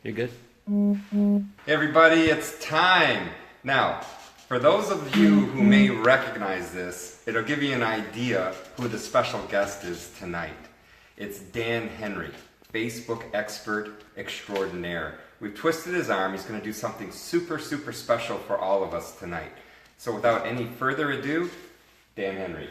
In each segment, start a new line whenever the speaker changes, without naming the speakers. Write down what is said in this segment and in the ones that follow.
You're good?
Hey everybody, it's time! Now, for those of you who may recognize this, it'll give you an idea who the special guest is tonight. It's Dan Henry, Facebook expert extraordinaire. We've twisted his arm. He's going to do something super special for all of us tonight. So without any further ado, Dan Henry.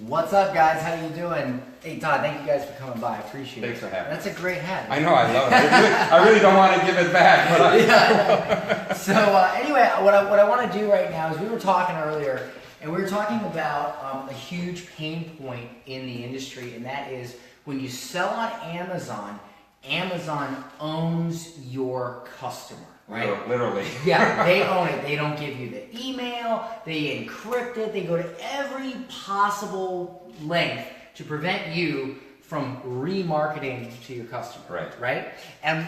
What's up, guys? How you doing? Hey, Todd, thank you guys for coming by. I appreciate it.
Thanks for having me.
That's a great hat.
I know, I love it. I really don't want to give it back, but
Yeah. So anyway, what I want to do right now is we were talking earlier, and we were talking about a huge pain point in the industry, and that is when you sell on Amazon, Amazon owns your customer. Right?
Literally.
Yeah, they own it. They don't give you the email. They encrypt it. They go to every possible length to prevent you from remarketing to your customer.
Right.
Right? And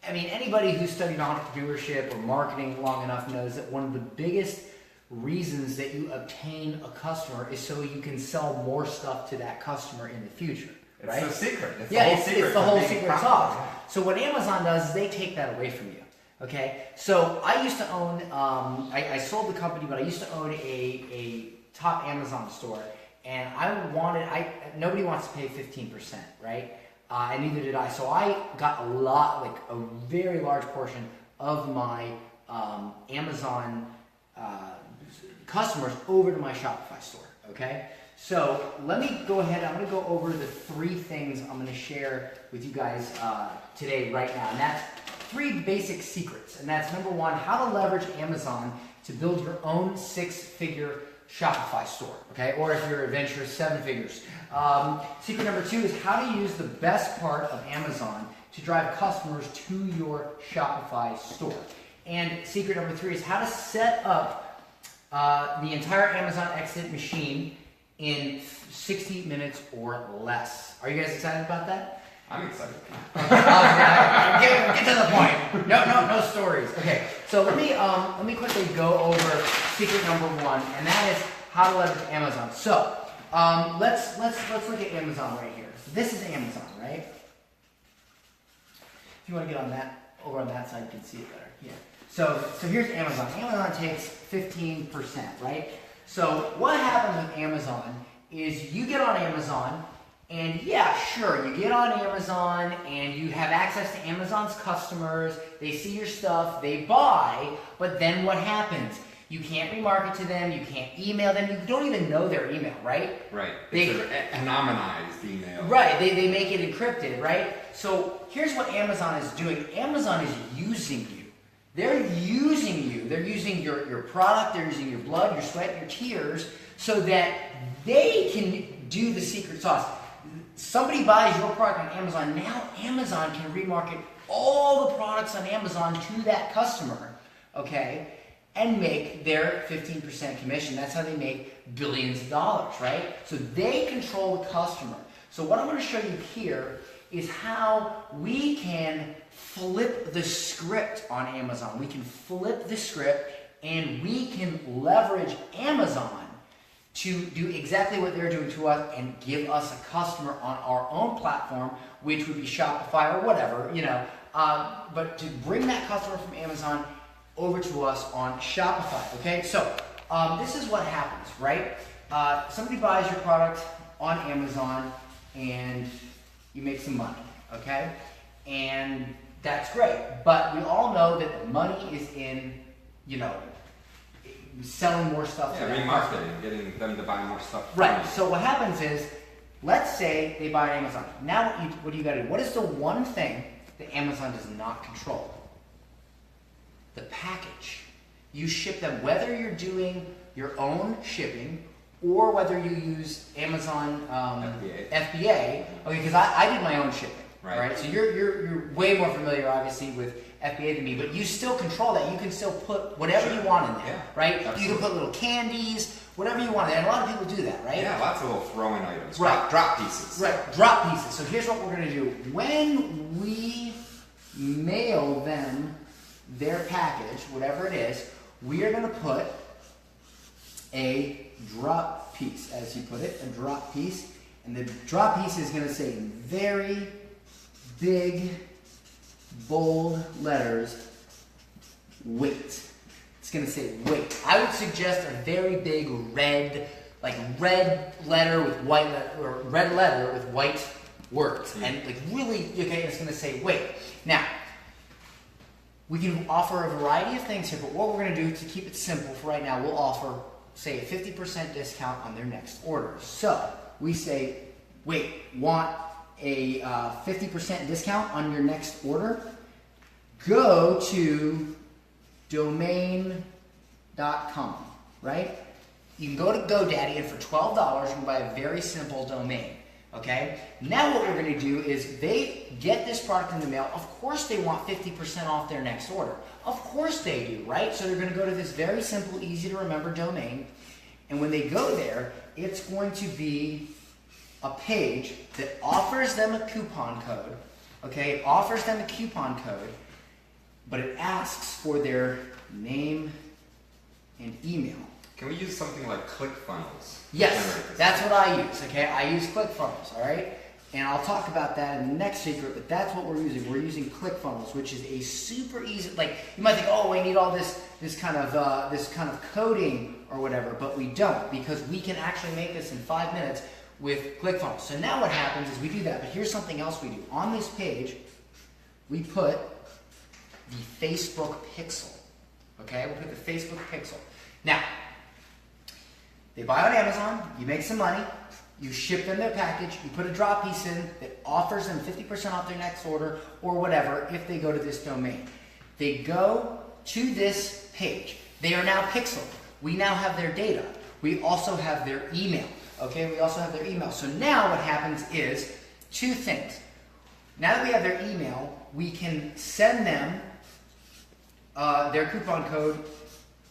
I mean, anybody who's studied entrepreneurship or marketing long enough knows that one of the biggest reasons that you obtain a customer is so you can sell more stuff to that customer in the future. Right?
It's the secret. It's
It's the whole secret
sauce.
sauce. So what Amazon does is they take that away from you. Okay, so I used to own, I sold the company, but I used to own a top Amazon store, and nobody wants to pay 15%, right? And neither did I. So I got a very large portion of my Amazon customers over to my Shopify store, okay? So let me go ahead, I'm going to go over the 3 things I'm going to share with you guys today, right now, and that's 3 basic secrets, and that's number 1, how to leverage Amazon to build your own 6-figure Shopify store, okay? Or if you're adventurous, 7 figures. Secret number 2 is how to use the best part of Amazon to drive customers to your Shopify store. And secret number 3 is how to set up the entire Amazon Exit machine in 60 minutes or less. Are you guys excited about that?
I'm excited.
Get to the point. No stories. Okay, so let me quickly go over secret number 1, and that is how to leverage Amazon. So let's look at Amazon right here. So this is Amazon, right? If you want to get on that over on that side, you can see it better. Yeah. So here's Amazon. Amazon takes 15%, right? So what happens with Amazon is you get on Amazon. And yeah, sure, you get on Amazon and you have access to Amazon's customers, they see your stuff, they buy, but then what happens? You can't remarket to them, you can't email them, you don't even know their email, right?
Right, it's an anonymized email.
Right, they make it encrypted, right? So here's what Amazon is doing. Amazon is using you. They're using you. They're using your product, they're using your blood, your sweat, your tears, so that they can do the secret sauce. Somebody buys your product on Amazon, now Amazon can remarket all the products on Amazon to that customer, okay, and make their 15% commission. That's how they make billions of dollars, right? So they control the customer. So what I'm going to show you here is how we can flip the script on Amazon. We can flip the script and we can leverage Amazon to do exactly what they're doing to us and give us a customer on our own platform, which would be Shopify or whatever, you know, but to bring that customer from Amazon over to us on Shopify, okay? So this is what happens, right? Somebody buys your product on Amazon and you make some money, okay? And that's great, but we all know that the money is in, you know, selling more stuff to them.
Remarketing, getting them to buy more stuff.
Right. So what happens is, let's say they buy on Amazon. Now what do you got to do? What is the one thing that Amazon does not control? The package. You ship them, whether you're doing your own shipping or whether you use Amazon FBA. Okay, because I did my own shipping. Right. So you're way more familiar, obviously, with FBA than me, but you still control that. You can still put whatever you want in there, right? Absolutely. You can put little candies, whatever you want, and a lot of people do that, right?
Yeah, lots of little throw-in items.
Right.
Drop pieces.
Right. Drop pieces. So here's what we're going to do. When we mail them their package, whatever it is, we are going to put a drop piece, as you put it, a drop piece, and the drop piece is going to say very big bold letters, wait. It's going to say wait. I would suggest a very big red, like red letter with white or red letter with white words, and like really, okay, it's going to say wait. Now, we can offer a variety of things here, but what we're going to do to keep it simple for right now, we'll offer, say, a 50% discount on their next order. So we say, wait, want a 50% discount on your next order? Go to domain.com, right? You can go to GoDaddy, and for $12, you can buy a very simple domain. Okay? Now what we're going to do is they get this product in the mail. Of course they want 50% off their next order. Of course they do, right? So they're going to go to this very simple, easy to remember domain. And when they go there, it's going to be a page that offers them a coupon code. Okay? It offers them a coupon code, but it asks for their name and email.
Can we use something like ClickFunnels?
Yes, that's what I use, okay? I use ClickFunnels, all right? And I'll talk about that in the next secret, but that's what we're using. We're using ClickFunnels, which is a super easy, like, you might think, oh, we need all this kind of coding or whatever, but we don't, because we can actually make this in 5 minutes with ClickFunnels. So now what happens is we do that, but here's something else we do. On this page, we put the Facebook pixel, okay? We put the Facebook pixel. Now, they buy on Amazon, you make some money, you ship them their package, you put a drop piece in that offers them 50% off their next order or whatever if they go to this domain. They go to this page. They are now pixeled. We now have their data. We also have their email. Okay, we also have their email. So now what happens is two things. Now that we have their email, we can send them their coupon code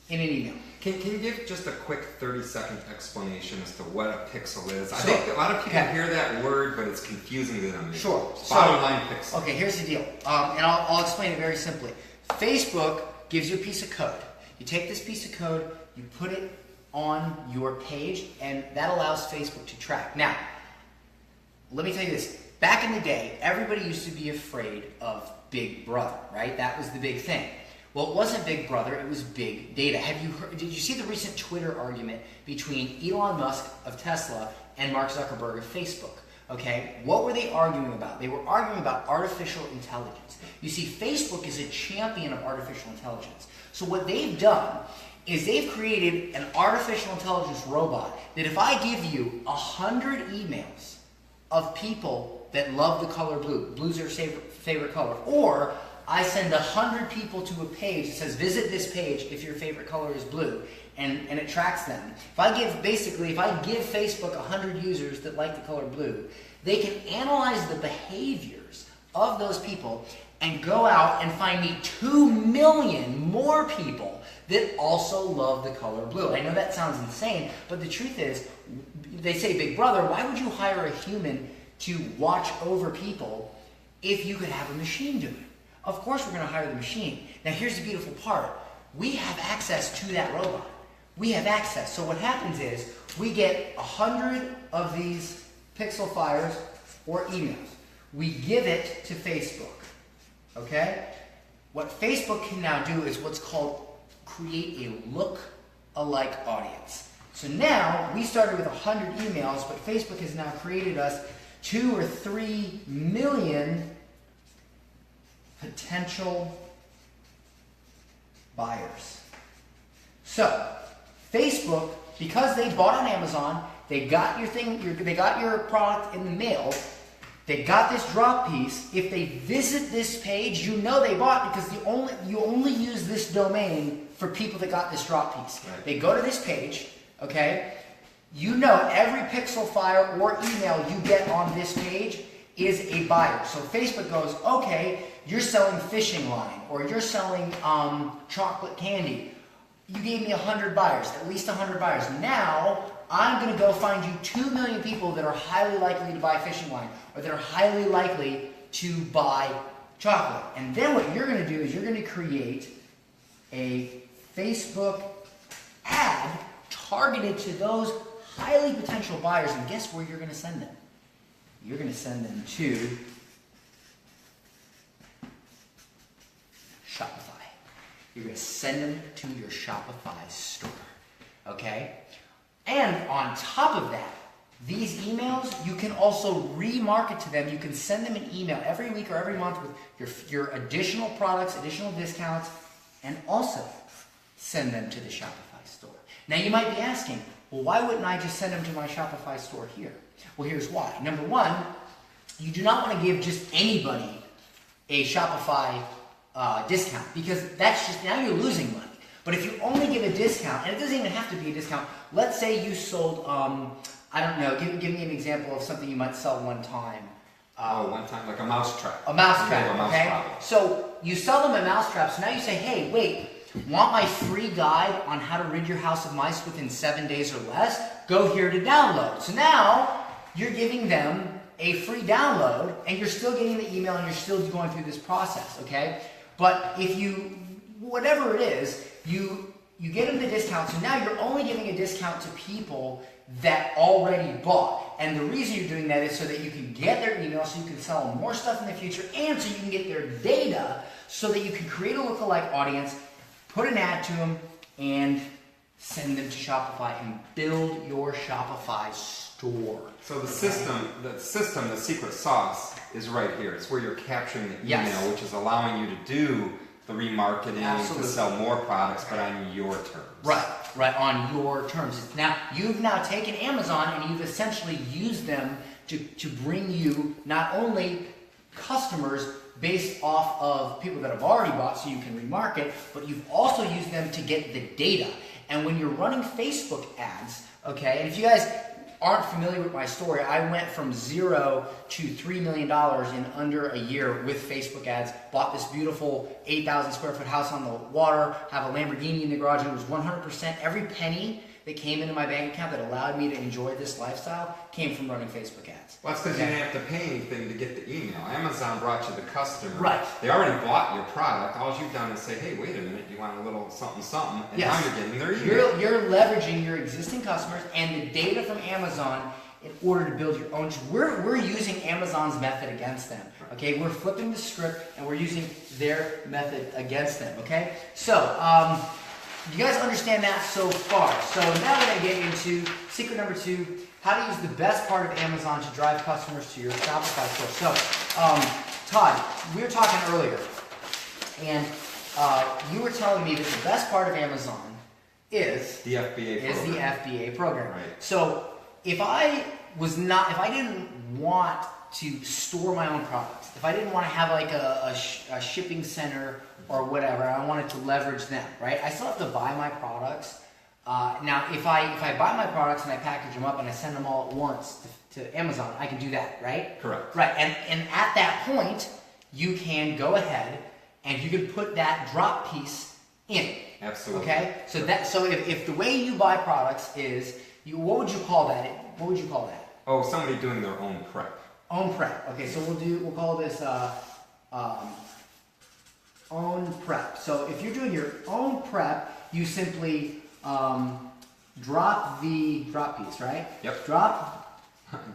in an email.
Can you give just a quick 30-second explanation as to what a pixel is?
Sure.
I think a lot of people hear that word, but it's confusing to them.
Sure.
Bottom line pixel.
Okay, here's the deal. And I'll explain it very simply. Facebook gives you a piece of code. You take this piece of code, you put it on your page, and that allows Facebook to track. Now, let me tell you this. Back in the day, everybody used to be afraid of Big Brother, right? That was the big thing. Well, it wasn't Big Brother, it was big data. Did you see the recent Twitter argument between Elon Musk of Tesla and Mark Zuckerberg of Facebook? Okay, what were they arguing about? They were arguing about artificial intelligence. You see, Facebook is a champion of artificial intelligence. So what they've done is they've created an artificial intelligence robot that if I give you 100 emails of people that love the color blue, blue's their favorite color, or I send 100 people to a page that says, visit this page if your favorite color is blue, and it tracks them. If I give Facebook 100 users that like the color blue, they can analyze the behaviors of those people and go out and find me 2 million more people that also love the color blue. I know that sounds insane, but the truth is, they say, Big Brother, why would you hire a human to watch over people if you could have a machine do it? Of course we're going to hire the machine. Now here's the beautiful part. We have access to that robot. We have access. So what happens is we get 100 of these pixel fires or emails. We give it to Facebook. Okay? What Facebook can now do is what's called create a look-alike audience. So now we started with 100 emails, but Facebook has now created us 2 or 3 million potential buyers. So, Facebook, because they bought on Amazon, they got they got your product in the mail, they got this drop piece. If they visit this page, you know they bought because you only use this domain for people that got this drop piece. Right. They go to this page, okay? You know every pixel file or email you get on this page is a buyer. So Facebook goes, okay, you're selling fishing line, or you're selling chocolate candy. You gave me 100 buyers, at least 100 buyers. Now, I'm going to go find you 2 million people that are highly likely to buy fishing line, or that are highly likely to buy chocolate. And then what you're going to do is you're going to create a Facebook ad targeted to those highly potential buyers. And guess where you're going to send them? You're going to send them to You're going to send them to your Shopify store. Okay? And on top of that, these emails, you can also remarket to them. You can send them an email every week or every month with your additional products, additional discounts, and also send them to the Shopify store. Now you might be asking, well, why wouldn't I just send them to my Shopify store here? Well, here's why. Number one, you do not want to give just anybody a Shopify discount, because that's just, now you're losing money. But if you only give a discount, and it doesn't even have to be a discount, let's say you sold, I don't know, give me an example of something you might sell one time.
One time, like a mousetrap.
A mousetrap, okay? So you sell them a mousetrap, so now you say, hey, wait, want my free guide on how to rid your house of mice within 7 days or less? Go here to download. So now you're giving them a free download, and you're still getting the email, and you're still going through this process, okay? But if you, whatever it is, you get them the discount, so now you're only giving a discount to people that already bought. And the reason you're doing that is so that you can get their email, so you can sell them more stuff in the future, and so you can get their data so that you can create a lookalike audience, put an ad to them, and send them to Shopify and build your Shopify store.
So the system, the secret sauce is right here. It's where you're capturing the email,
Yes.
which is allowing you to do the remarketing
Absolutely.
to sell more products, but on your terms.
Right, on your terms. Now, you've now taken Amazon and you've essentially used them to bring you not only customers based off of people that have already bought so you can remarket, but you've also used them to get the data. And when you're running Facebook ads, okay, and if you guys aren't familiar with my story, I went from 0 to $3 million in under a year with Facebook ads, bought this beautiful 8,000 square foot house on the water, have a Lamborghini in the garage, and it was 100%, every penny that came into my bank account that allowed me to enjoy this lifestyle came from running Facebook ads.
Well, that's because you didn't have to pay anything to get the email. Amazon brought you the customer.
Right.
They already bought your product. All you've done is say, hey, wait a minute, you want a little something, something, and
Yes.
now you're getting their email.
You're leveraging your existing customers and the data from Amazon in order to build your own. We're using Amazon's method against them. Okay, we're flipping the script and we're using their method against them. Okay, so you guys understand that so far? So now we're going to get into secret number 2: how to use the best part of Amazon to drive customers to your Shopify store. So, Todd, we were talking earlier, and you were telling me that the best part of Amazon is
The FBA program.
the FBA program.
Right.
So if I didn't want to store my own products, if I didn't want to have like a shipping center or whatever, I wanted to leverage them, right? I still have to buy my products. Now, if I buy my products and I package them up and I send them all at once to Amazon, I can do that, right?
Correct.
Right, and at that point, you can go ahead and you can put that drop piece in.
Absolutely.
Okay, so if the way you buy products is what would you call that? What would you call that?
Oh, somebody doing their own prep.
Own prep. Okay, so we'll call this own prep. So if you're doing your own prep, you simply drop the drop piece, right?
Yep.
Drop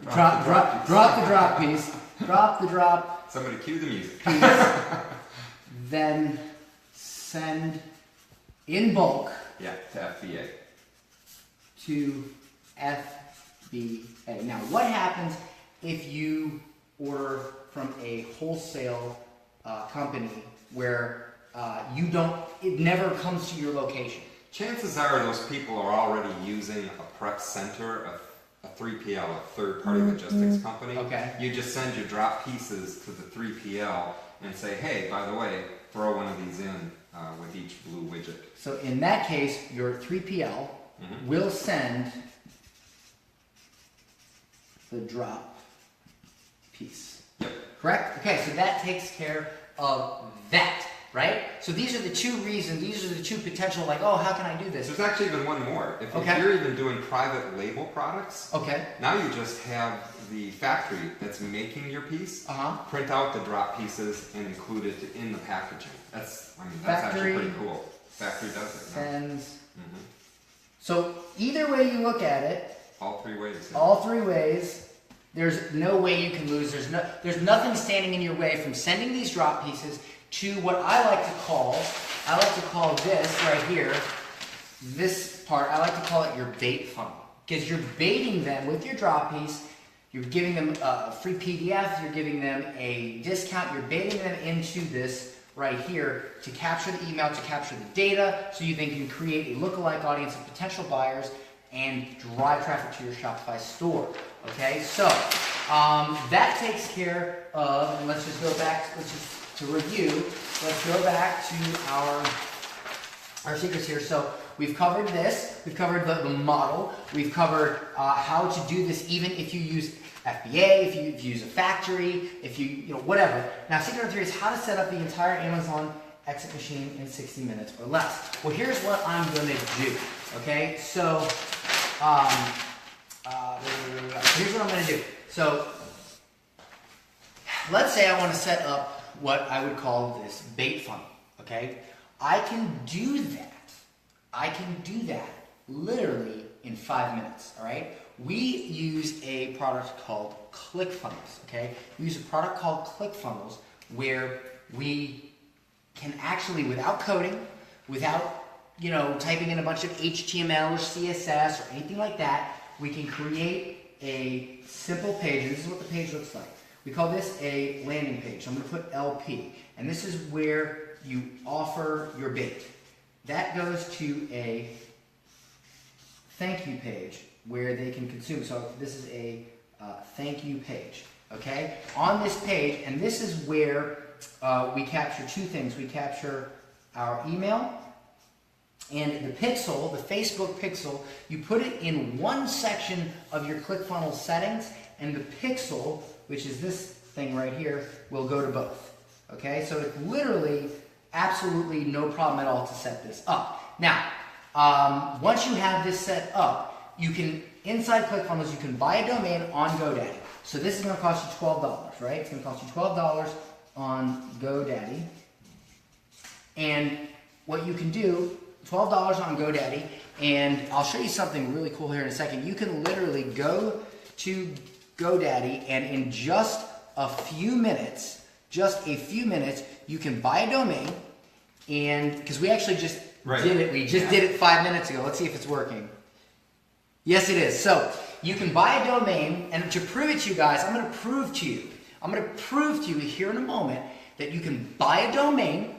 the drop piece. Drop the drop.
Somebody cue the music.
Piece. Then send in bulk.
Yeah, to FBA.
To FBA. Now, what happens if you order from a wholesale company where it never comes to your location?
Chances are those people are already using a prep center, a 3PL, a third-party logistics company.
Okay.
You just send your drop pieces to the 3PL and say, hey, by the way, throw one of these in with each blue widget.
So in that case, your 3PL will send the drop piece.
Yep.
Correct? Okay, so that takes care of that, right? So these are the two reasons, these are the two potential, like, oh, how can I do this?
There's actually even one more. If
Okay.
you're even doing private label products,
Okay.
now you just have the factory that's making your piece, print out the drop pieces and include it in the packaging. That's
Factory
actually pretty cool. Factory does it. now.
Sends. So either way you look at it,
All 3 ways. yeah.
all 3 ways, there's no way you can lose. There's nothing standing in your way from sending these drop pieces to what I like to call this right here, this part, I like to call it your bait funnel. Because you're baiting them with your drop piece, you're giving them a free PDF, you're giving them a discount, you're baiting them into this right here to capture the email, to capture the data, so you then can create a lookalike audience of potential buyers and drive traffic to your Shopify store. Okay, so that takes care of, and let's just go back, to review, let's go back to our secrets here. So we've covered this, we've covered the model, we've covered how to do this even if you use FBA, if you use a factory, if you know, whatever. Now, secret number 3 is how to set up the entire Amazon exit machine in 60 minutes or less. Well, here's what I'm going to do, okay? So, here's what I'm going to do. So, let's say I want to set up what I would call this bait funnel, okay? I can do that literally in 5 minutes, all right? We use a product called ClickFunnels, okay? We use a product called ClickFunnels where we can actually, without coding, without, you know, typing in a bunch of HTML or CSS or anything like that, we can create a simple page, and this is what the page looks like. We call this a landing page. I'm going to put LP, and this is where you offer your bait. That goes to a thank you page where they can consume. So this is a thank you page, okay? On this page, and this is where we capture 2 things. We capture our email and the pixel, the Facebook pixel. You put it in one section of your ClickFunnels settings, and the pixel, which is this thing right here, will go to both, okay? So it's literally absolutely no problem at all to set this up. Now, once you have this set up, you can, inside ClickFunnels, you can buy a domain on GoDaddy. So this is going to cost you $12, right? It's going to cost you $12 on GoDaddy. And what you can do, $12 on GoDaddy, and I'll show you something really cool here in a second. You can literally go to GoDaddy, and in just a few minutes, you can buy a domain, and because we actually just did it, did it 5 minutes ago. Let's see if it's working. Yes, it is. So you can buy a domain, and to prove it to you guys, I'm going to prove to you here in a moment that you can buy a domain,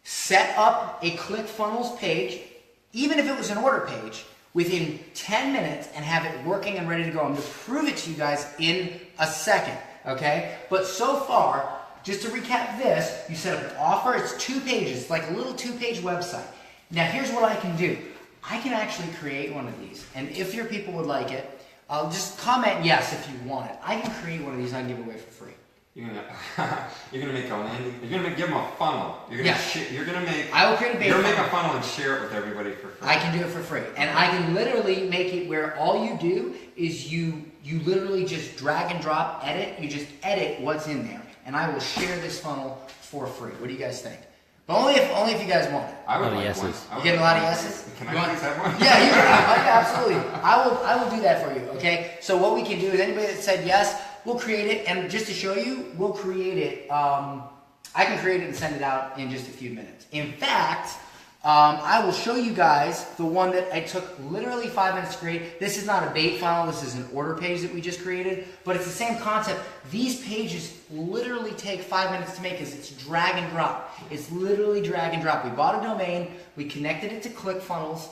set up a ClickFunnels page, even if it was an order page, within 10 minutes and have it working and ready to go. I'm going to prove it to you guys in a second, okay? But so far, just to recap this, you set up an offer. It's 2 pages. It's like a little 2-page website. Now, here's what I can do. I can actually create one of these, and if your people would like it, just comment yes if you want it. I can create one of these and I can give it away for free.
You're gonna make a landing. You're gonna give them a funnel. You're gonna make.
I will create a bait.
You're gonna make a funnel and share it with everybody for free.
I can do it for free, and I can literally make it where all you do is you literally just drag and drop, edit. You just edit what's in there, and I will share this funnel for free. What do you guys think? But only if you guys want it.
I would like
yeses.
one.
You getting a lot of yeses?
Can I please have one?
Yeah, you can. Yeah, absolutely. I will do that for you. Okay. So what we can do is anybody that said yes, we'll create it, and just to show you, we'll create it. I can create it and send it out in just a few minutes. In fact, I will show you guys the one that I took literally 5 minutes to create. This is not a bait funnel. This is an order page that we just created, but it's the same concept. These pages literally take 5 minutes to make because it's drag and drop. It's literally drag and drop. We bought a domain. We connected it to ClickFunnels.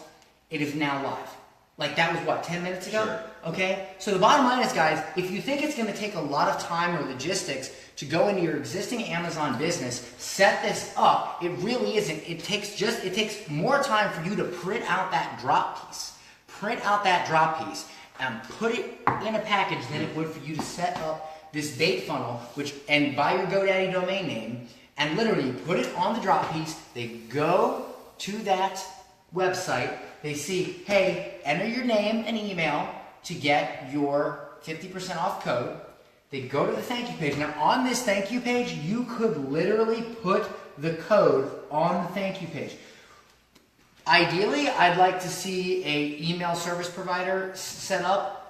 It is now live. Like that was what, 10 minutes ago?
Sure.
Okay? So the bottom line is, guys, if you think it's going to take a lot of time or logistics to go into your existing Amazon business, set this up, it really isn't. It takes more time for you to print out that drop piece. Print out that drop piece and put it in a package than it would for you to set up this bait funnel, and buy your GoDaddy domain name, and literally put it on the drop piece. They go to that website. They see, hey, enter your name and email to get your 50% off code. They go to the thank you page. Now, on this thank you page, you could literally put the code on the thank you page. Ideally, I'd like to see a email service provider set up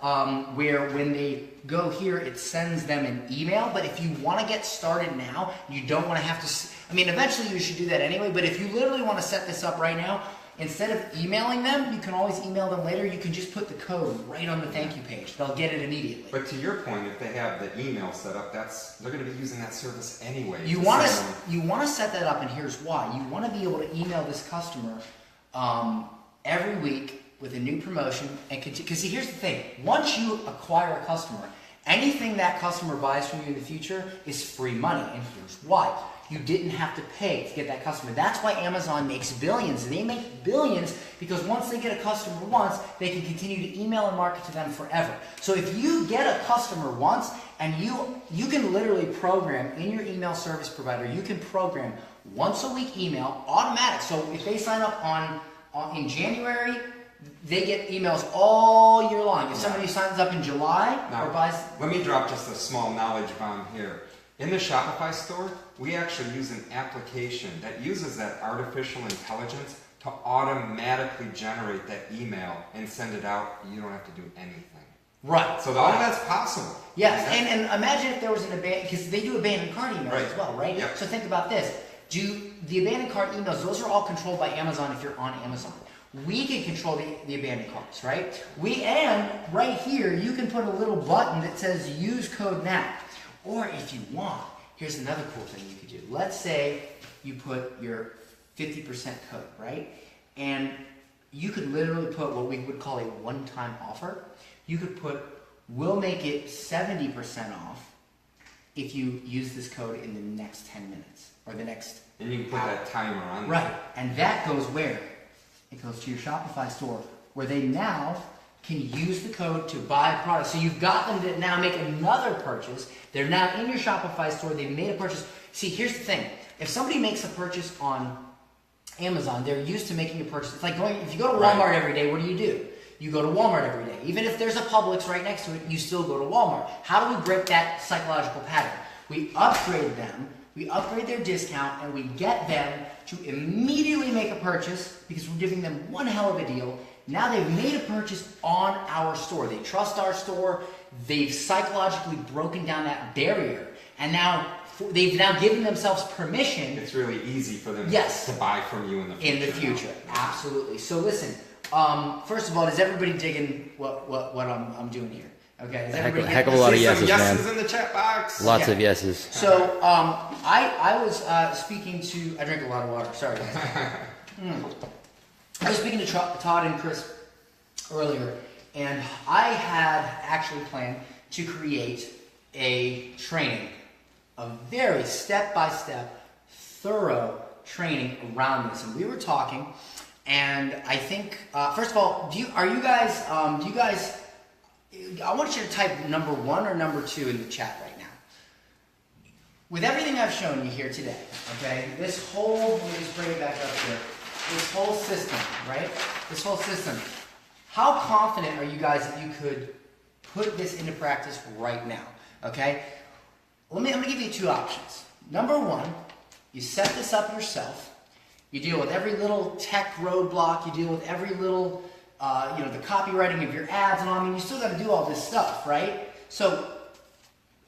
where when they go here, it sends them an email. But if you want to get started now, you don't want to have to, I mean, eventually you should do that anyway, but if you literally want to set this up right now, instead of emailing them, you can always email them later. You can just put the code right on the thank you page. They'll get it immediately.
But to your point, if they have the email set up, they're going to be using that service anyway.
You want to set that up, and here's why. You want to be able to email this customer every week with a new promotion, and because see, here's the thing: once you acquire a customer, anything that customer buys from you in the future is free money, and here's why. You didn't have to pay to get that customer. That's why Amazon makes billions. And they make billions because once they get a customer once, they can continue to email and market to them forever. So if you get a customer once, and you can literally program in your email service provider, you can program once a week email, automatic. So if they sign up in January, they get emails all year long. If somebody signs up in July or buys...
Let me drop just a small knowledge bomb here. In the Shopify store, we actually use an application that uses that artificial intelligence to automatically generate that email and send it out. You don't have to do anything.
Right.
So all that's possible.
Yes, and imagine if there was an abandoned, because they do abandoned cart emails as well, right?
Yep.
So think about this. The abandoned cart emails, those are all controlled by Amazon if you're on Amazon. We can control the abandoned carts, right? And right here, you can put a little button that says use code now. Or if you want, here's another cool thing you could do. Let's say you put your 50% code, right? And you could literally put what we would call a one-time offer. You could put, we'll make it 70% off if you use this code in the next 10 minutes or the next
And you can put that timer on.
Right. And that goes where? It goes to your Shopify store where they now can use the code to buy a product. So you've got them to now make another purchase. They're now in your Shopify store. They've made a purchase. See, here's the thing. If somebody makes a purchase on Amazon, they're used to making a purchase. It's like if you go to Walmart every day, what do? You go to Walmart every day. Even if there's a Publix right next to it, you still go to Walmart. How do we break that psychological pattern? We upgrade them, we upgrade their discount, and we get them to immediately make a purchase because we're giving them one hell of a deal. Now they've made a purchase on our store. They trust our store. They've psychologically broken down that barrier. And now they've now given themselves permission.
It's really easy for them to buy from you in the future.
In the future, absolutely. So listen, first of all, is everybody digging what I'm doing here? Okay, is everybody
heck of a lot of yeses, man.
Yeses in the chat box.
Lots of yeses.
So I was speaking to, I drank a lot of water, sorry guys. I was speaking to Todd and Chris earlier, and I had actually planned to create a training, a very step-by-step, thorough training around this. And we were talking, and I think, first of all, I want you to type number 1 or number 2 in the chat right now. With everything I've shown you here today, okay, this whole, let me just bring it back up here, this whole system, right? This whole system. How confident are you guys that you could put this into practice right now, okay? I'm going to give you 2 options. Number 1, you set this up yourself. You deal with every little tech roadblock. You deal with every little, the copywriting of your ads and all. I mean, you still got to do all this stuff, right? So,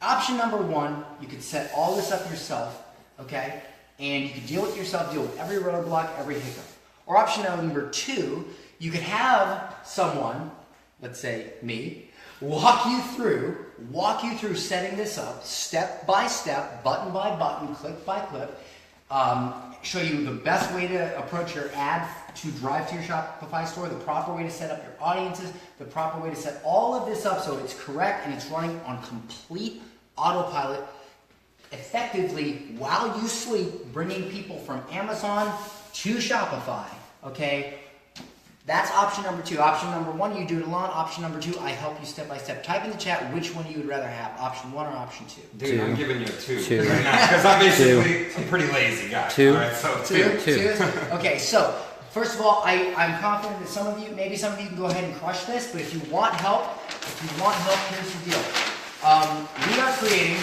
option number 1, you could set all this up yourself, okay? And you could deal with yourself, deal with every roadblock, every hiccup. Or option number 2, you could have someone, let's say me, walk you through setting this up step by step, button by button, click by click, show you the best way to approach your ad to drive to your Shopify store, the proper way to set up your audiences, the proper way to set all of this up so it's correct and it's running on complete autopilot effectively while you sleep, bringing people from Amazon to Shopify, okay? That's option number 2. Option number 1, you do it alone. Option number 2, I help you step by step. Type in the chat which one you would rather have, option 1 or option 2.
Dude, I'm giving you a 2 right now because I'm basically a pretty lazy guy.
2.
All right, so 2.
Okay, so first of all, I'm confident that some of you can go ahead and crush this, but if you want help, here's the deal. We are creating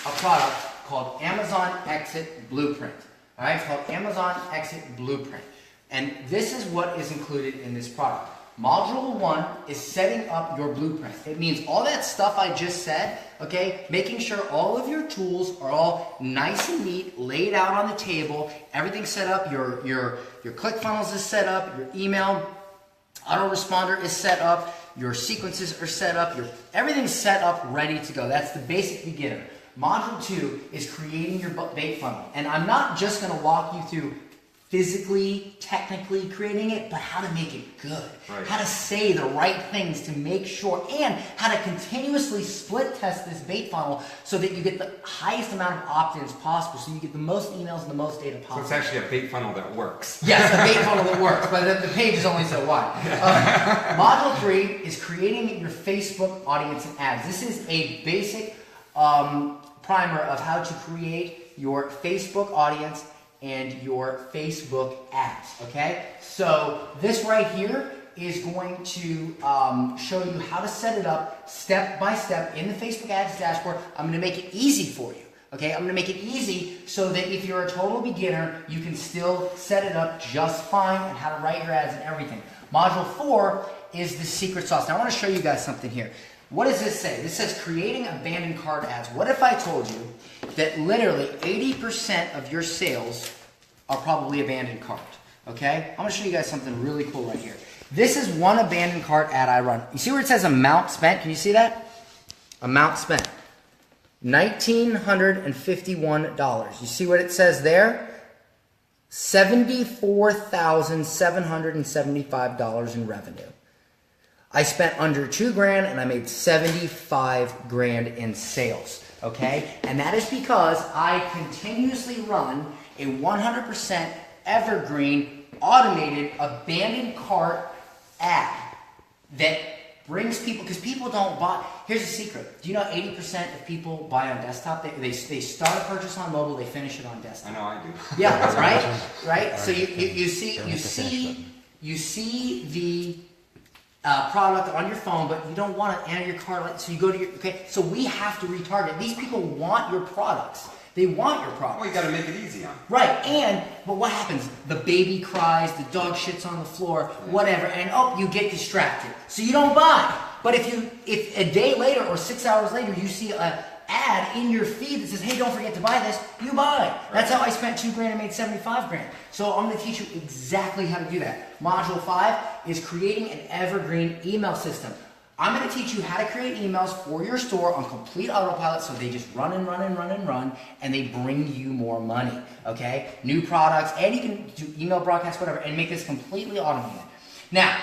a product called Amazon Exit Blueprint. All right, it's called Amazon Exit Blueprint. And this is what is included in this product. Module 1 is setting up your blueprint. It means all that stuff I just said, okay, making sure all of your tools are all nice and neat, laid out on the table, everything's set up, your ClickFunnels is set up, your email autoresponder is set up, your sequences are set up, everything's set up, ready to go. That's the basic beginner. Module 2 is creating your bait funnel. And I'm not just going to walk you through physically, technically creating it, but how to make it good.
Right.
How to say the right things to make sure, and how to continuously split test this bait funnel so that you get the highest amount of opt-ins possible, so you get the most emails and the most data possible.
So it's actually a bait funnel that works.
Yes, a bait funnel that works, but the page is only so wide. Module 3 is creating your Facebook audience and ads. This is a basic primer of how to create your Facebook audience and your Facebook ads, okay? So this right here is going to show you how to set it up step by step in the Facebook ads dashboard. I'm gonna make it easy for you, okay? I'm gonna make it easy so that if you're a total beginner, you can still set it up just fine and how to write your ads and everything. Module 4 is the secret sauce. Now I wanna show you guys something here. What does this say? This says creating abandoned cart ads. What if I told you that literally 80% of your sales are probably abandoned cart? Okay? I'm going to show you guys something really cool right here. This is one abandoned cart ad I run. You see where it says amount spent? Can you see that? Amount spent. $1,951. You see what it says there? $74,775 in revenue. I spent under $2,000 and I made $75,000 in sales, okay? And that is because I continuously run a 100% evergreen automated abandoned cart ad that brings people, because people don't buy. Here's the secret. Do you know 80% of people buy on desktop? They start a purchase on mobile, they finish it on desktop.
I know I do.
Yeah, right? Right? So you see the product on your phone, but you don't want to enter your cart. So you go to your, okay, so we have to retarget. These people want your products. They want your products.
Well, you got to make it easy on them.
Right, but what happens? The baby cries, the dog shits on the floor, whatever, and you get distracted. So you don't buy. But if a day later or 6 hours later you see an ad in your feed that says, hey, don't forget to buy this, you buy. Right. That's how I spent $2,000 and made $75,000. So I'm going to teach you exactly how to do that. Module 5 is creating an evergreen email system. I'm going to teach you how to create emails for your store on complete autopilot so they just run and run and run and run and they bring you more money, okay? New products, and you can do email broadcasts, whatever, and make this completely automated. Now,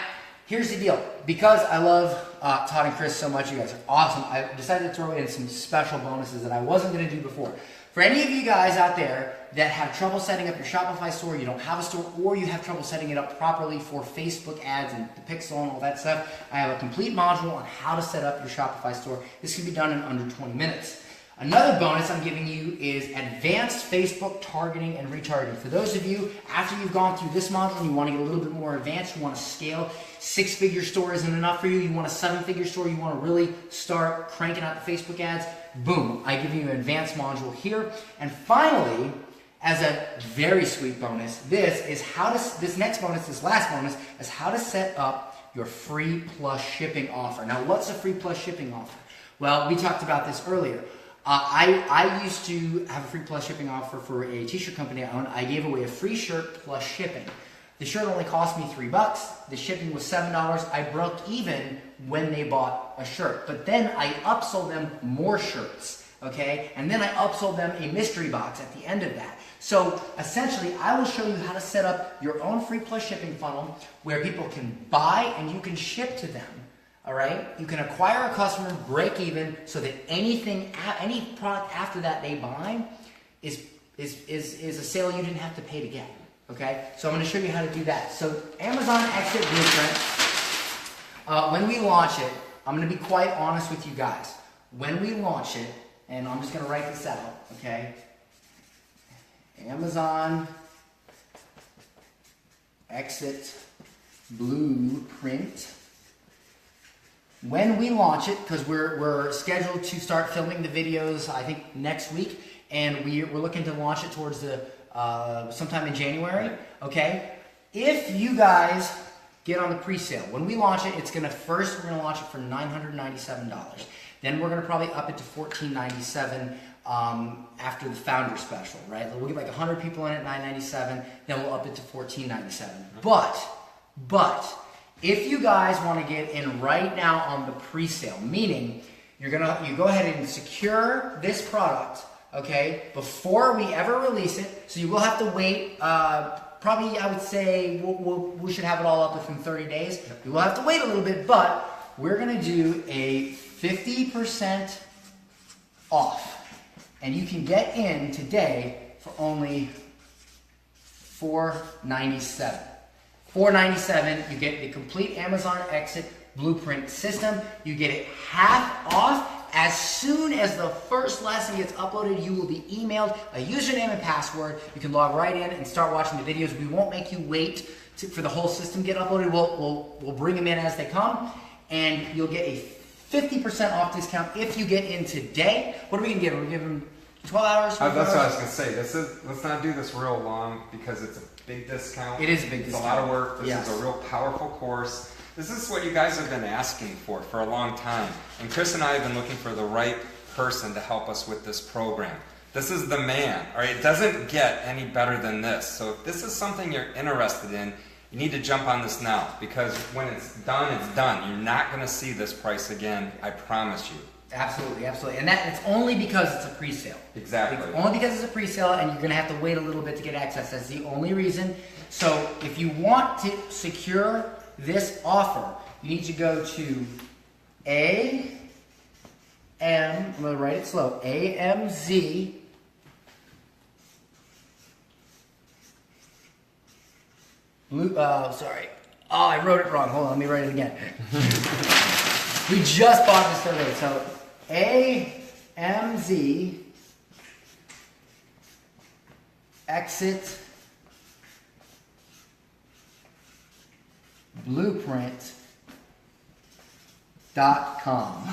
here's the deal. Because I love Todd and Chris so much, you guys are awesome, I decided to throw in some special bonuses that I wasn't going to do before. For any of you guys out there that have trouble setting up your Shopify store, you don't have a store, or you have trouble setting it up properly for Facebook ads and the pixel and all that stuff, I have a complete module on how to set up your Shopify store. This can be done in under 20 minutes. Another bonus I'm giving you is advanced Facebook targeting and retargeting. For those of you, after you've gone through this module and you want to get a little bit more advanced, you want to scale, 6-figure store isn't enough for you, you want a 7-figure store, you want to really start cranking out the Facebook ads, boom, I give you an advanced module here. And finally, as a very sweet bonus, this last bonus is how to set up your free plus shipping offer. Now, what's a free plus shipping offer? Well, we talked about this earlier. I used to have a free plus shipping offer for a t-shirt company I own. I gave away a free shirt plus shipping. The shirt only cost me $3. The shipping was $7. I broke even when they bought a shirt. But then I upsold them more shirts, okay? And then I upsold them a mystery box at the end of that. So essentially, I will show you how to set up your own free plus shipping funnel where people can buy and you can ship to them. All right, you can acquire a customer, break even, so that any product after that they buy is a sale you didn't have to pay to get. Okay, so I'm going to show you how to do that. So Amazon Exit Blueprint. When we launch it, I'm going to be quite honest with you guys. When we launch it, and I'm just going to write this out. Okay, Amazon Exit Blueprint. When we launch it, because we're scheduled to start filming the videos, I think next week, and we're looking to launch it towards the sometime in January. Okay, if you guys get on the pre-sale, when we launch it, we're gonna launch it for $997. Then we're gonna probably up it to $1497 after the founder special, right? We'll get like 100 people in at $997, then we'll up it to $1497. But if you guys want to get in right now on the pre-sale, meaning you go ahead and secure this product, okay, before we ever release it. So you will have to wait. Probably, I would say we should have it all up within 30 days. We will have to wait a little bit, but we're gonna do a 50% off. And you can get in today for only $497. $497, you get the complete Amazon Exit Blueprint system. You get it half off. As soon as the first lesson gets uploaded, you will be emailed a username and password. You can log right in and start watching the videos. We won't make you wait for the whole system to get uploaded. We'll bring them in as they come, and you'll get a 50% off discount if you get in today. What are we gonna give them? We're giving them 12 hours?
That's what I was gonna say. Let's not do this real long because it's a big discount.
It is a big discount.
It's a lot of work. This
Yes.
is a real powerful course. This is what you guys have been asking for a long time. And Chris and I have been looking for the right person to help us with this program. This is the man, all right? It doesn't get any better than this. So if this is something you're interested in, you need to jump on this now, because when it's done, it's done. You're not gonna see this price again, I promise you.
Absolutely, absolutely. And it's only because it's a pre-sale.
Exactly.
It's only because it's a pre-sale, and you're gonna have to wait a little bit to get access. That's the only reason. So if you want to secure this offer, you need to go to I'm gonna write it slow, AMZ sorry. Oh, I wrote it wrong. Hold on, let me write it again. We just bought this survey, so AMZ Exit Blueprint.com.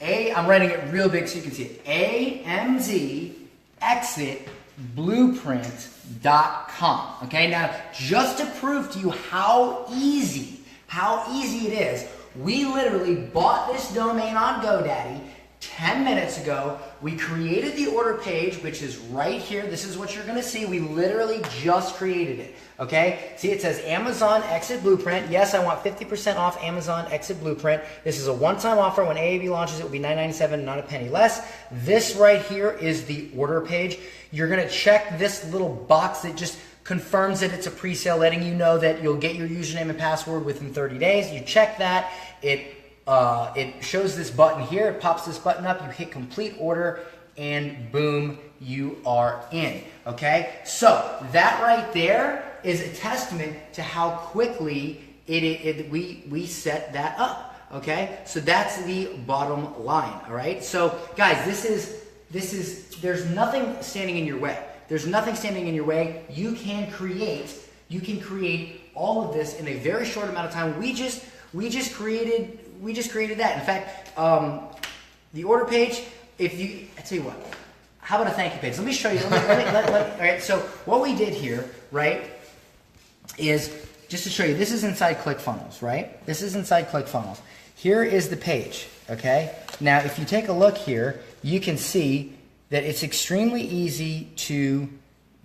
I'm writing it real big so you can see it. AMZ Exit Blueprint.com. Okay, now just to prove to you how easy it is, we literally bought this domain on GoDaddy 10 minutes ago. We created the order page, which is right here. This is what you're going to see. We literally just created it. Okay? See, it says Amazon Exit Blueprint. Yes, I want 50% off Amazon Exit Blueprint. This is a one-time offer. When AAB launches, it will be $9.97, not a penny less. This right here is the order page. You're going to check this little box that just confirms that it's a pre-sale, letting you know that you'll get your username and password within 30 days. You check that. It shows this button here. It pops this button up. You hit complete order, and boom, you are in. Okay? So that right there is a testament to how quickly we set that up. Okay? So that's the bottom line. All right? So guys, there's nothing standing in your way. There's nothing standing in your way. You can create all of this in a very short amount of time. We just created that. In fact, the order page, I tell you what, how about a thank you page? Let me show you. All right, so what we did here, right, is just to show you, this is inside ClickFunnels, right? This is inside ClickFunnels. Here is the page, okay? Now, if you take a look here, you can see that it's extremely easy to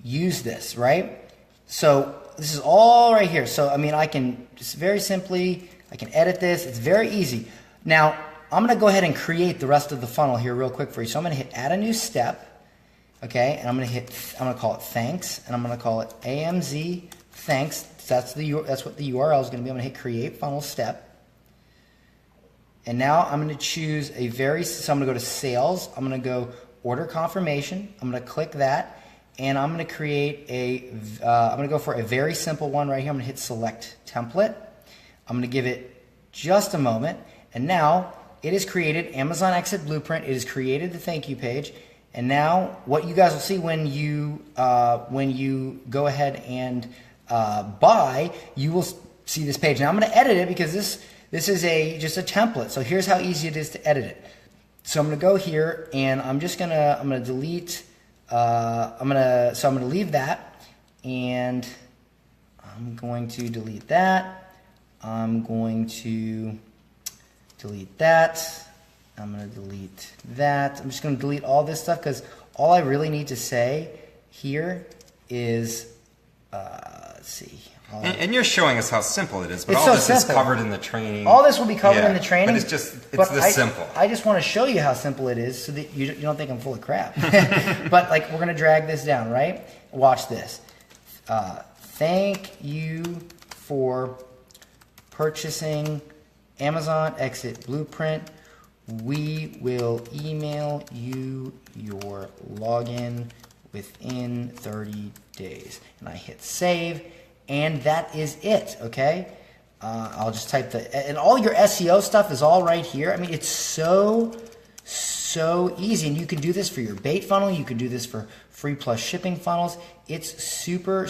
use this, right? So this is all right here. So, I mean, I can just very simply, I can edit this. It's very easy. Now, I'm going to go ahead and create the rest of the funnel here real quick for you. So I'm going to hit add a new step, okay? And I'm going to call it thanks, and I'm going to call it AMZ thanks. That's what the URL is going to be. I'm going to hit create funnel step. And now I'm going to choose so I'm going to go to sales. I'm going to go order confirmation. I'm going to click that, and I'm going to create I'm going to go for a very simple one right here. I'm going to hit select template. I'm going to give it just a moment, and now it is created Amazon Exit Blueprint. It has created the thank you page, and now what you guys will see when you go ahead and buy, you will see this page. Now I'm going to edit it because this is just a template. So here's how easy it is to edit it. So I'm going to go here, and I'm going to delete. I'm going to leave that, and I'm going to delete that. I'm going to delete that. I'm going to delete that. I'm just going to delete all this stuff because all I really need to say here is, let's see.
And you're showing us how simple it is, but
It's
all
so
this
simple.
is covered in the training.
All this will be covered in the training.
But it's
but
this simple.
I just want to show you how simple it is so that you don't think I'm full of crap. But like, we're going to drag this down, right? Watch this. Thank you for purchasing Amazon Exit Blueprint. We will email you your login within 30 days. And I hit save, and that is it, okay? I'll just type and all your SEO stuff is all right here. I mean, it's so easy, and you can do this for your bait funnel. You can do this for free plus shipping funnels. It's super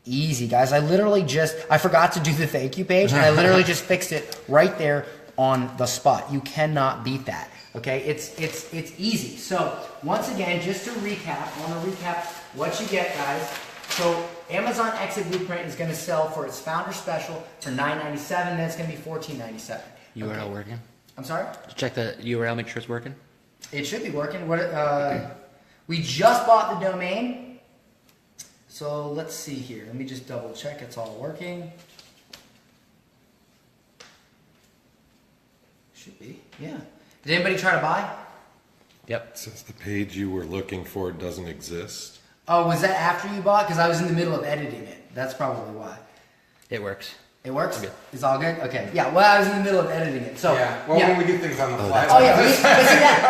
easy, guys. I forgot to do the thank you page, and I literally just fixed it right there on the spot. You cannot beat that. Okay, it's easy. So once again, just to recap, I want to recap what you get, guys. So Amazon Exit Blueprint is going to sell for its founder special for $9.97. Then it's going to be $14.97.
URL working?
I'm sorry?
Check the URL, make sure it's working.
It should be working. We just bought the domain. So let's see here. Let me just double check it's all working. Should be, yeah. Did anybody try to buy?
Yep.
Since the page you were looking for doesn't exist.
Oh, was that after you bought? Because I was in the middle of editing it. That's probably why.
It works.
It works?
Good.
It's all good? Okay. Yeah, well, I was in the middle of editing it. So,
Yeah. Well, when we do things on the fly.
Oh yeah,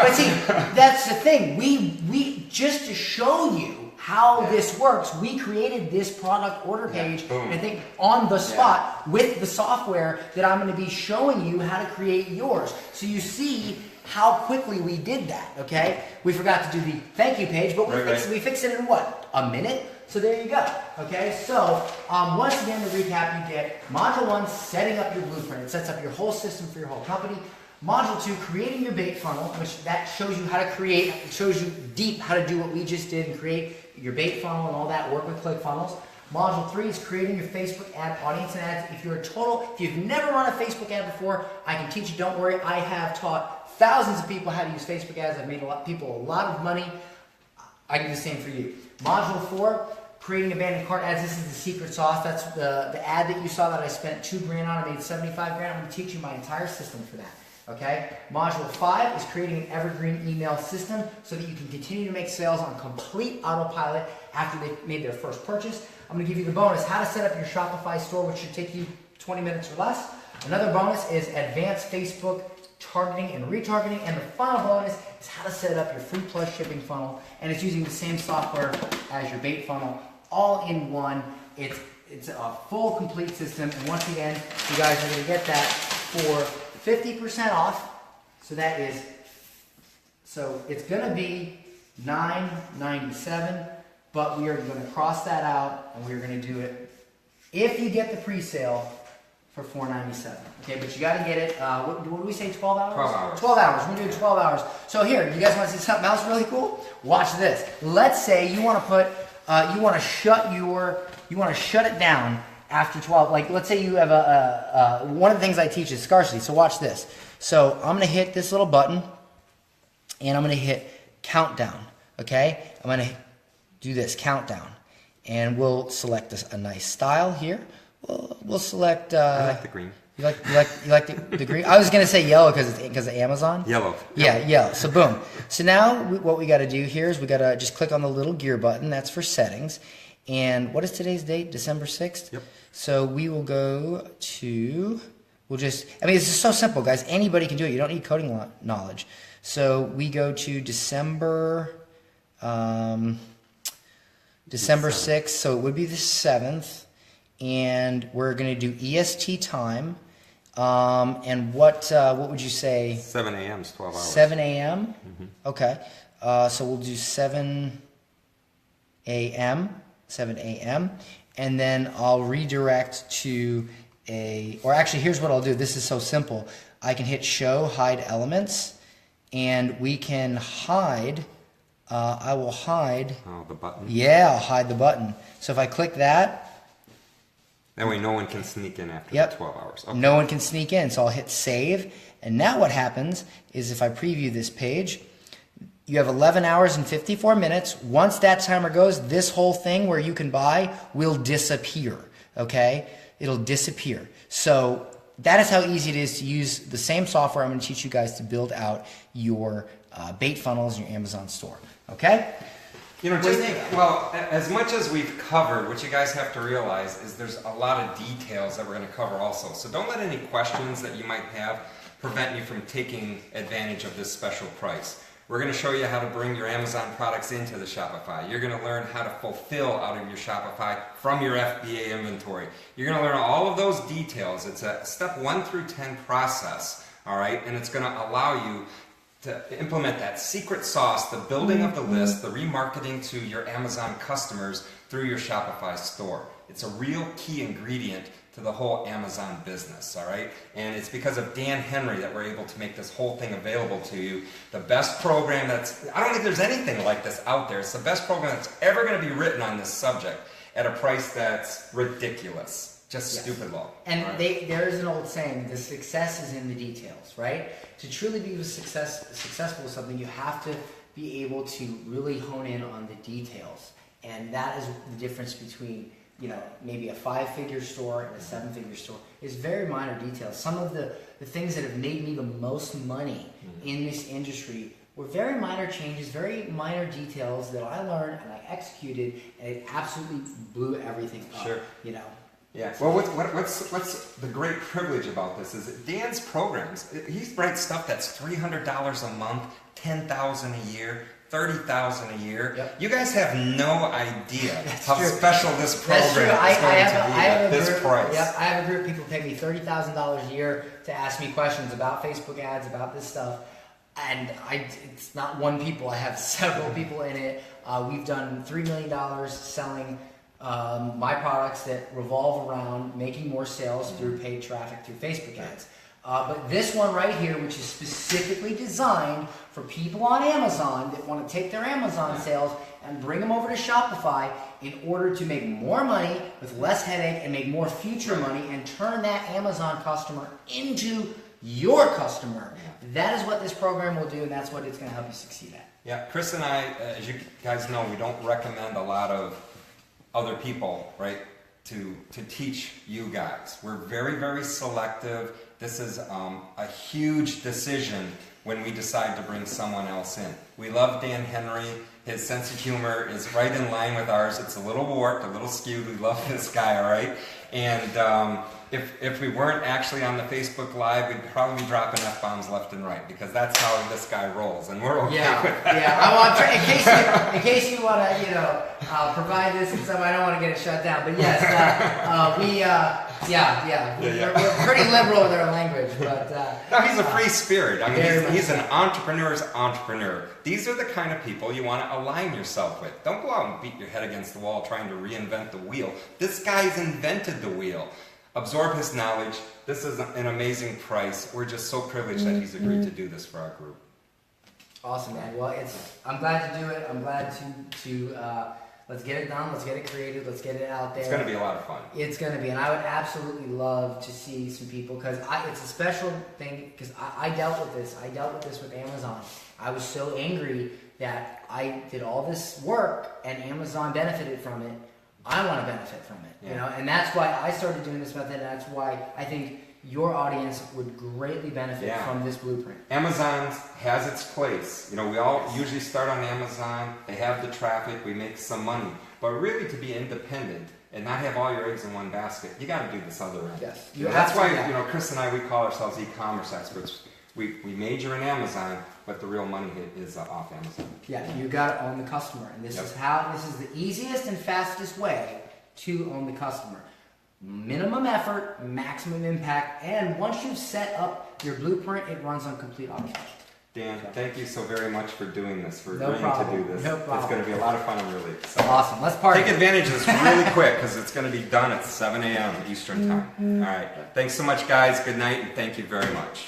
but see, that's the thing. We just to show you how this works, we created this product order page,
Boom.
I think on the spot with the software that I'm going to be showing you how to create yours. So you see how quickly we did that. Okay, we forgot to do the thank you page, but we fixed it in what, a minute? So there you go. Okay, so once again, to recap, you get Module 1, setting up your blueprint. It sets up your whole system for your whole company. Module 2, creating your bait funnel, which that shows you how to create, it shows you deep how to do what we just did and create your bait funnel and all that, work with ClickFunnels. Module 3 is creating your Facebook ad audience and ads. If you've never run a Facebook ad before, I can teach you, don't worry. I have taught thousands of people how to use Facebook ads. I've made people a lot of money. I can do the same for you. Module 4, creating abandoned cart ads. This is the secret sauce. That's the ad that you saw that I spent $2 grand on. I made $75 grand. I'm going to teach you my entire system for that. Okay. Module 5 is creating an evergreen email system so that you can continue to make sales on complete autopilot after they've made their first purchase. I'm going to give you the bonus, how to set up your Shopify store, which should take you 20 minutes or less. Another bonus is advanced Facebook targeting and retargeting. And the final bonus is how to set up your free plus shipping funnel. And it's using the same software as your bait funnel, all in one. It's a full complete system. And once again, you guys are going to get that for 50% off. So it's going to be $9.97, but we are going to cross that out and we're going to do it if you get the pre-sale for $4.97. Okay, but you got to get it. What do we say? 12 hours?
12 hours.
12 hours. We're doing 12 hours. So here, you guys want to see something else really cool? Watch this. Let's say you want to put, you want to shut it down after 12. Like, let's say you have one of the things I teach is scarcity. So watch this. So I'm going to hit this little button, and I'm going to hit countdown. Okay, I'm going to do this countdown, and we'll select a nice style here. We'll select.
I like the green.
You like the green? I was gonna say yellow because of Amazon.
Yellow.
Yeah, yellow. So boom. So now what we got to do here is we got to just click on the little gear button. That's for settings. And what is today's date? December 6th.
Yep.
So we will go to. We'll just. I mean, it's just so simple, guys. Anybody can do it. You don't need coding knowledge. So we go to December 6th. So it would be the 7th. And we're going to do EST time. And what would you say?
7 a.m. is 12 hours.
7 a.m.?
Mm-hmm.
Okay. So we'll do 7 a.m. 7 a.m. And then I'll redirect to or actually, here's what I'll do. This is so simple. I can hit show, hide elements, and we can hide I will hide.
Oh, the button.
Yeah, I'll hide the button. So if I click that,
That way no one can sneak in after
Yep.
the 12 hours. Okay.
no one can sneak in. So I'll hit save. And now what happens is if I preview this page, you have 11 hours and 54 minutes. Once that timer goes, this whole thing where you can buy will disappear, okay? It'll disappear. So that is how easy it is to use the same software I'm going to teach you guys to build out your bait funnels in your Amazon store, okay?
You know,
What do you
just,
think?
well, as much as we've covered, what you guys have to realize is there's a lot of details that we're going to cover also. So don't let any questions that you might have prevent you from taking advantage of this special price. We're going to show you how to bring your Amazon products into the Shopify. You're going to learn how to fulfill out of your Shopify from your FBA inventory. You're going to learn all of those details. It's a step 1 through 10 process, all right? And it's going to allow you to implement that secret sauce, the building of the list, the remarketing to your Amazon customers through your Shopify store. It's a real key ingredient to the whole Amazon business, all right? And it's because of Dan Henry that we're able to make this whole thing available to you. The best program I don't think there's anything like this out there. It's the best program that's ever going to be written on this subject at a price that's ridiculous. Just stupid low.
And
right?
there's an old saying, the success is in the details, right? To truly be successful with something, you have to be able to really hone in on the details. And that is the difference between, you know, maybe a 5-figure store and a 7-figure store. Is very minor details. Some of the things that have made me the most money in this industry were very minor changes, very minor details that I learned and I executed, and it absolutely blew everything up.
Sure.
You know.
Yeah. Well, what's the great privilege about this is that Dan's programs. He writes stuff that's $300 a month, $10,000 a year, $30,000 a year.
Yep.
You guys have no idea how
true.
special this
That's
program
true.
is going to be at this
group,
price.
Yep, I have a group of people pay me $30,000 a year to ask me questions about Facebook ads, about this stuff. And it's not one people. I have several people in it. We've done $3 million selling my products that revolve around making more sales through paid traffic through Facebook ads. But this one right here, which is specifically designed for people on Amazon that want to take their Amazon sales and bring them over to Shopify in order to make more money with less headache and make more future money and turn that Amazon customer into your customer. That is what this program will do, and that's what it's going to help you succeed at.
Yeah, Chris and I, as you guys know, we don't recommend a lot of other people, right, to teach you guys. We're very, very selective. This is a huge decision when we decide to bring someone else in. We love Dan Henry. His sense of humor is right in line with ours. It's a little warped, a little skewed. We love this guy, all right? And if we weren't actually on the Facebook Live, we'd probably be dropping F-bombs left and right because that's how this guy rolls, and we're okay with that.
Yeah. In case you want to, provide this and stuff, I don't want to get it shut down. But yes, we're pretty liberal with our language. But
no, he's a free spirit. I
very
mean,
much
he's
so.
an entrepreneur's entrepreneur. These are the kind of people you want to align yourself with. Don't go out and beat your head against the wall trying to reinvent the wheel. This guy's invented the wheel. Absorb his knowledge. This is an amazing price. We're just so privileged that he's agreed to do this for our group.
Awesome, man. Well, I'm glad to do it. I'm glad to let's get it done. Let's get it created. Let's get it out there.
It's going to be a lot of fun.
It's going to be, and I would absolutely love to see some people because it's a special thing because I dealt with this. I dealt with this with Amazon. I was so angry that I did all this work and Amazon benefited from it. I want to benefit from it, you know, and that's why I started doing this method. And that's why I think your audience would greatly benefit from this blueprint.
Amazon has its place. You know, we all usually start on Amazon. They have the traffic. We make some money. But really, to be independent and not have all your eggs in one basket, you got to do this other end.
Yes.
That's why, you know, Chris and I, we call ourselves e-commerce experts. We major in Amazon, but the real money is off Amazon.
Yeah, you got to own the customer, and this is the easiest and fastest way to own the customer. Minimum effort, maximum impact, and once you've set up your blueprint, it runs on complete autopilot.
Dan, thank you so very much for doing this, for
No
agreeing
problem.
to do this.
No problem.
It's going to be a lot of fun. I'm really excited.
Awesome. Let's party.
Take advantage of this really quick because it's going to be done at 7 a.m. Eastern Time. All right. Thanks so much, guys. Good night, and thank you very much.